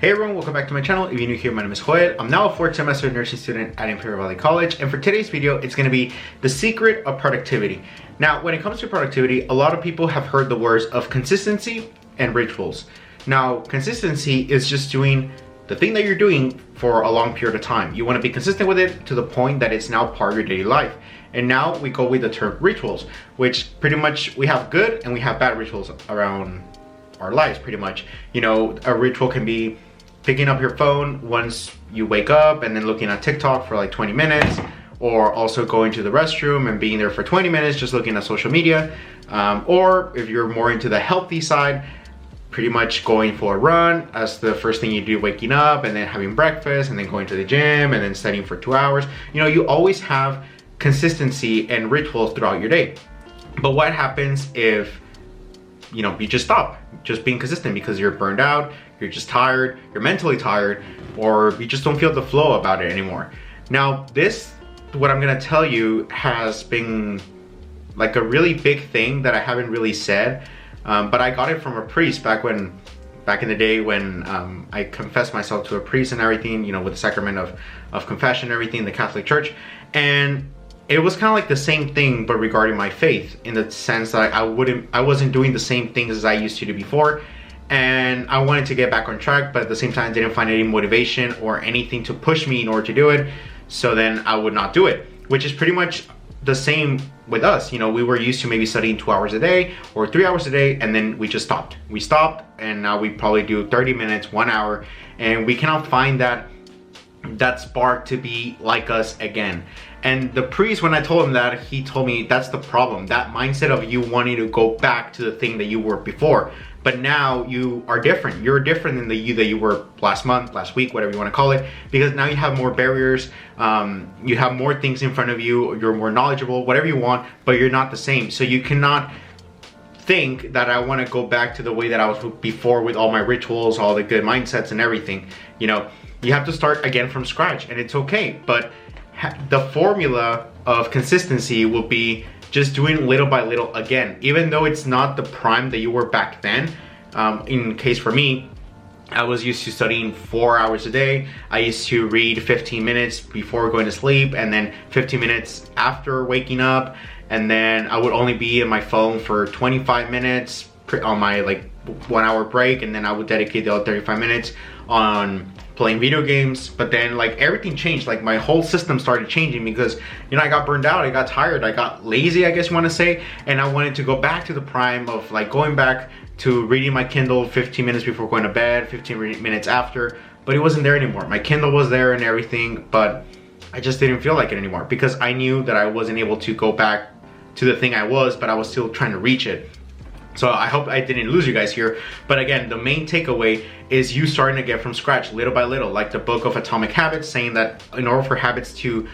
Hey everyone, welcome back to my channel. If you're new here, my name is Joel. I'm now a 4th semester nursing student at Imperial Valley College, and for today's video, it's going to be the secret of productivity. Now, when it comes to productivity, a lot of people have heard the words of consistency and rituals. Now, consistency is just doing the thing that you're doing for a long period of time. You want to be consistent with it to the point that it's now part of your daily life. And now we go with the term rituals, which pretty much we have good and we have bad rituals around our lives, pretty much. You know, a ritual can be picking up your phone once you wake up and then looking at TikTok for like 20 minutes, or also going to the restroom and being there for 20 minutes just looking at social media. Or if you're more into the healthy side, pretty much going for a run as the first thing you do, waking up and then having breakfast and then going to the gym and then studying for 2 hours. You know, you always have consistency and rituals throughout your day. But what happens if, you know, you just stop just being consistent because you're burned out, you're just tired, you're mentally tired, or you just don't feel the flow about it anymore? Now, what I'm gonna tell you has been like a really big thing that I haven't really said, but I got it from a priest back in the day when I confessed myself to a priest and everything, you know, with the sacrament of confession and everything in the Catholic Church. And it was kind of like the same thing, but regarding my faith, in the sense that I wasn't doing the same things as I used to do before, and I wanted to get back on track, but at the same time, I didn't find any motivation or anything to push me in order to do it. So then I would not do it, which is pretty much the same with us. You know, we were used to maybe studying 2 hours a day or 3 hours a day, and then we just stopped. We stopped, and now we probably do 30 minutes, 1 hour, and we cannot find that spark to be like us again. And the priest, when I told him that, he told me that's the problem, that mindset of you wanting to go back to the thing that you were before. But now you are different. You're different than the you that you were last month, last week, whatever you want to call it, because now you have more barriers, you have more things in front of you, you're more knowledgeable, whatever you want, but you're not the same. So you cannot think that I want to go back to the way that I was before with all my rituals, all the good mindsets and everything. You know, you have to start again from scratch, and it's okay. But the formula of consistency will be just doing little by little again, even though it's not the prime that you were back then. In case for me, I was used to studying 4 hours a day. I used to read 15 minutes before going to sleep, and then 15 minutes after waking up, and then I would only be in my phone for 25 minutes on my like 1 hour break, and then I would dedicate the other 35 minutes on playing video games. But then like everything changed, like my whole system started changing because, you know, I got burned out, I got tired, I got lazy, I guess you want to say, and I wanted to go back to the prime of like going back to reading my Kindle 15 minutes before going to bed, 15 minutes after, but it wasn't there anymore. My Kindle was there and everything, but I just didn't feel like it anymore because I knew that I wasn't able to go back to the thing I was, but I was still trying to reach it. So I hope I didn't lose you guys here. But again, the main takeaway is you starting to get from scratch little by little, like the book of Atomic Habits saying that in order for habits to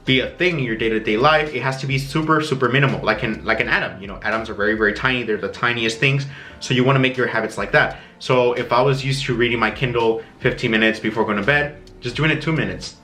be a thing in your day-to-day life, it has to be super minimal, like an atom. You know, atoms are very tiny, they're the tiniest things, so you want to make your habits like that. So if I was used to reading my Kindle 15 minutes before going to bed, just doing it 2 minutes,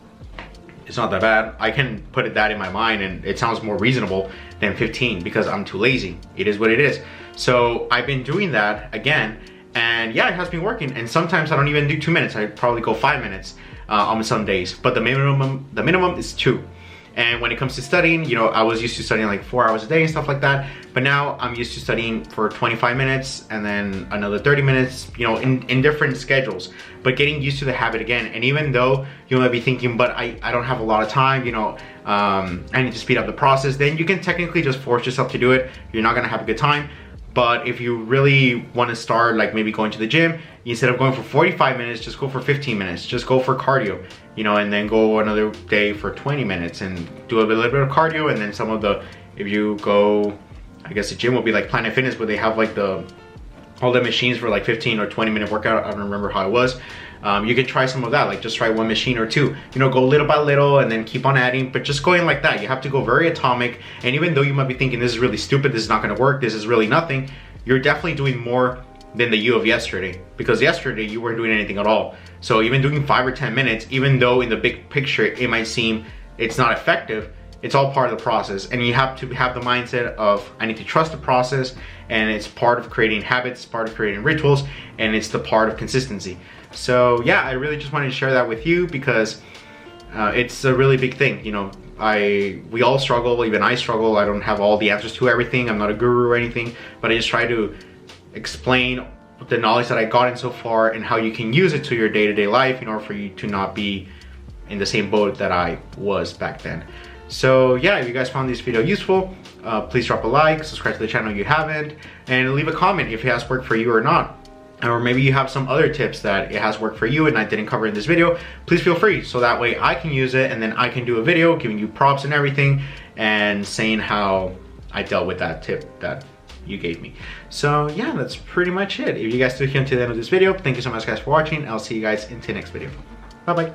it's not that bad. I can put that in my mind and it sounds more reasonable than 15 because I'm too lazy. It is what it is. So I've been doing that again, and yeah, it has been working. And sometimes I don't even do 2 minutes. I probably go 5 minutes on some days, but the minimum is 2. And when it comes to studying, you know, I was used to studying like 4 hours a day and stuff like that, but now I'm used to studying for 25 minutes and then another 30 minutes, you know, in different schedules, but getting used to the habit again. And even though you might be thinking, but I don't have a lot of time, you know, I need to speed up the process, then you can technically just force yourself to do it. You're not gonna have a good time. But if you really want to start, like maybe going to the gym, instead of going for 45 minutes, just go for 15 minutes. Just go for cardio, you know, and then go another day for 20 minutes and do a little bit of cardio. And then if you go, I guess the gym will be like Planet Fitness, where they have like all the machines for like 15 or 20 minute workout. I don't remember how it was. You can try some of that, like just try one machine or two, you know, go little by little and then keep on adding, but just going like that. You have to go very atomic. And even though you might be thinking this is really stupid, this is not going to work, this is really nothing, you're definitely doing more than the you of yesterday, because yesterday you weren't doing anything at all. So even doing 5 or 10 minutes, even though in the big picture it might seem it's not effective, it's all part of the process, and you have to have the mindset of I need to trust the process, and it's part of creating habits, part of creating rituals, and it's the part of consistency. So yeah, I really just wanted to share that with you because it's a really big thing. You know, we all struggle, even I struggle. I don't have all the answers to everything. I'm not a guru or anything, but I just try to explain the knowledge that I gotten so far and how you can use it to your day-to-day life in order for you to not be in the same boat that I was back then. So yeah, if you guys found this video useful, please drop a like, subscribe to the channel if you haven't, and leave a comment if it has worked for you or not. Or maybe you have some other tips that it has worked for you and I didn't cover in this video. Please feel free, so that way I can use it and then I can do a video giving you props and everything and saying how I dealt with that tip that you gave me. So yeah, that's pretty much it. If you guys still here to the end of this video, thank you so much guys for watching. I'll see you guys in the next video. Bye bye.